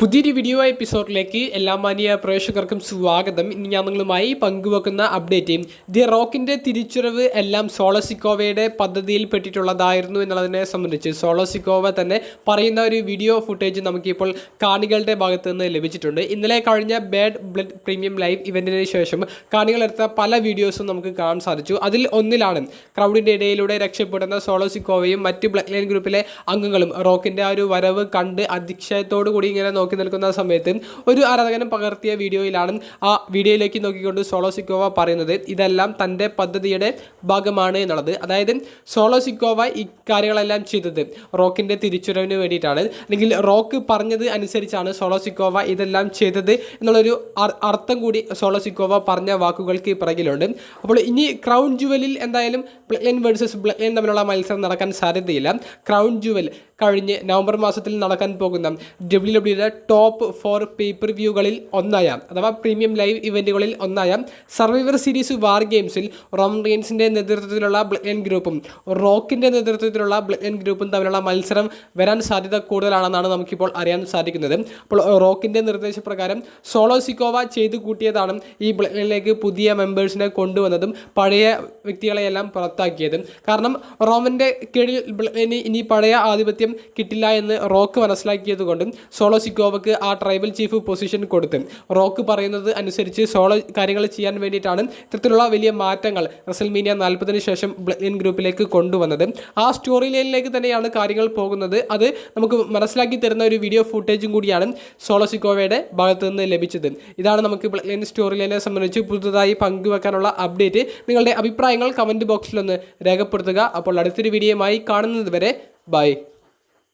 പുതിയൊരു വീഡിയോ എപ്പിസോഡിലേക്ക് എല്ലാ മാന്യ പ്രേക്ഷകർക്കും സ്വാഗതം. ഇനി ഞാൻ നിങ്ങളുമായി പങ്കുവെക്കുന്ന അപ്ഡേറ്റ് ദി റോക്കിൻ്റെ തിരിച്ചുവരവ് എല്ലാം സോളോ സിക്കോവയുടെ പദ്ധതിയിൽ പെട്ടിട്ടുള്ളതായിരുന്നു എന്നുള്ളതിനെ സംബന്ധിച്ച് സോളോ സിക്കോവ തന്നെ പറയുന്ന ഒരു വീഡിയോ ഫുട്ടേജ് നമുക്കിപ്പോൾ കാണികളുടെ ഭാഗത്ത് നിന്ന് ലഭിച്ചിട്ടുണ്ട്. ഇന്നലെ കഴിഞ്ഞ ബാഡ് ബ്ലഡ് പ്രീമിയം ലൈവ് ഇവൻറ്റിന് ശേഷം കാണികളെടുത്ത പല വീഡിയോസും നമുക്ക് കാണാൻ സാധിച്ചു. അതിൽ ഒന്നിലാണ് ക്രൗഡിൻ്റെ ഇടയിലൂടെ രക്ഷപ്പെടുന്ന സോളോ സിക്കോവയും മറ്റ് ബ്ലഡ് ലൈൻ ഗ്രൂപ്പിലെ അംഗങ്ങളും റോക്കിൻ്റെ ആ ഒരു വരവ് കണ്ട് അതിശയത്തോടു കൂടി ഇങ്ങനെ നോക്കി നിൽക്കുന്ന സമയത്ത് ഒരു ആരാധകനും പകർത്തിയ വീഡിയോയിലാണ് ആ വീഡിയോയിലേക്ക് നോക്കിക്കൊണ്ട് സോളോ സിക്കോവ പറയുന്നത് ഇതെല്ലാം തൻ്റെ പദ്ധതിയുടെ ഭാഗമാണ് എന്നുള്ളത്. അതായത് സോളോ സിക്കോവ ഈ കാര്യങ്ങളെല്ലാം ചെയ്തത് റോക്കിൻ്റെ തിരിച്ചുവരവിന് വേണ്ടിയിട്ടാണ്, അല്ലെങ്കിൽ റോക്ക് പറഞ്ഞത് അനുസരിച്ചാണ് സോളോ സിക്കോവ ഇതെല്ലാം ചെയ്തത് എന്നുള്ളൊരു അർത്ഥം കൂടി സോളോ സിക്കോവ പറഞ്ഞ വാക്കുകൾക്ക് പിറകിലുണ്ട്. അപ്പോൾ ഇനി ക്രൗൺ ജുവലിൽ എന്തായാലും blood line versus blood line തമ്മിലുള്ള മത്സരം നടക്കാൻ സാധ്യതയില്ല. ക്രൗൺ ജുവൽ കഴിഞ്ഞ് നവംബർ മാസത്തിൽ നടക്കാൻ പോകുന്ന WWE ടോപ്പ് 4 പേപ്പർ വ്യൂകളിൽ ഒന്നായ അഥവാ പ്രീമിയം ലൈവ് ഇവൻറ്റുകളിൽ ഒന്നായ സർവൈവർ സീരീസ് വാർ ഗെയിംസിൽ റോമൻ റെയിൻസിൻ്റെ നേതൃത്വത്തിലുള്ള ബ്ലഡ് ലൈൻ ഗ്രൂപ്പും റോക്കിൻ്റെ നേതൃത്വത്തിലുള്ള ബ്ലഡ് ലൈൻ ഗ്രൂപ്പും തമ്മിലുള്ള മത്സരം വരാൻ സാധ്യത കൂടുതലാണെന്നാണ് നമുക്കിപ്പോൾ അറിയാൻ സാധിക്കുന്നത്. അപ്പോൾ റോക്കിൻ്റെ നിർദ്ദേശപ്രകാരം സോളോ സിക്കോവ ചെയ്തു കൂട്ടിയതാണ് ഈ ബ്ലഡ് ലൈനിലേക്ക് പുതിയ മെമ്പേഴ്സിനെ കൊണ്ടുവന്നതും പഴയ വ്യക്തികളെയെല്ലാം പുറത്താക്കിയതും. കാരണം റോമൻ്റെ കീഴിൽ ബ്ലഡ് ലൈന് ഇനി പഴയ ആധിപത്യം കിട്ടില്ല എന്ന് റോക്ക് മനസ്സിലാക്കിയത് കൊണ്ടും സോളോ സിക്കോവക്ക് ആ ട്രൈബൽ ചീഫ് പൊസിഷൻ കൊടുത്ത് റോക്ക് പറയുന്നത് അനുസരിച്ച് സോളോ കാര്യങ്ങൾ ചെയ്യാൻ വേണ്ടിയിട്ടാണ് ഇത്തരത്തിലുള്ള വലിയ മാറ്റങ്ങൾ റസൽമീനിയ 40-ന് ശേഷം ബ്ലഡ് ലൈൻ ഗ്രൂപ്പിലേക്ക് കൊണ്ടുവന്നത്. ആ സ്റ്റോറി ലൈനിലേക്ക് തന്നെയാണ് കാര്യങ്ങൾ പോകുന്നത്. അത് നമുക്ക് മനസ്സിലാക്കി തരുന്ന ഒരു വീഡിയോ ഫുട്ടേജും കൂടിയാണ് സോളോ സിക്കോവയുടെ ഭാഗത്ത് നിന്ന് ലഭിച്ചത്. ഇതാണ് നമുക്ക് ബ്ലഡ് ലൈൻ സ്റ്റോറി ലൈനെ സംബന്ധിച്ച് പുതുതായി പങ്കുവെക്കാനുള്ള അപ്ഡേറ്റ്. നിങ്ങളുടെ അഭിപ്രായങ്ങൾ കമൻറ്റ് ബോക്സിലൊന്ന് രേഖപ്പെടുത്തുക. അപ്പോൾ അടുത്തൊരു വീഡിയോയുമായി കാണുന്നത് വരെ ബൈ.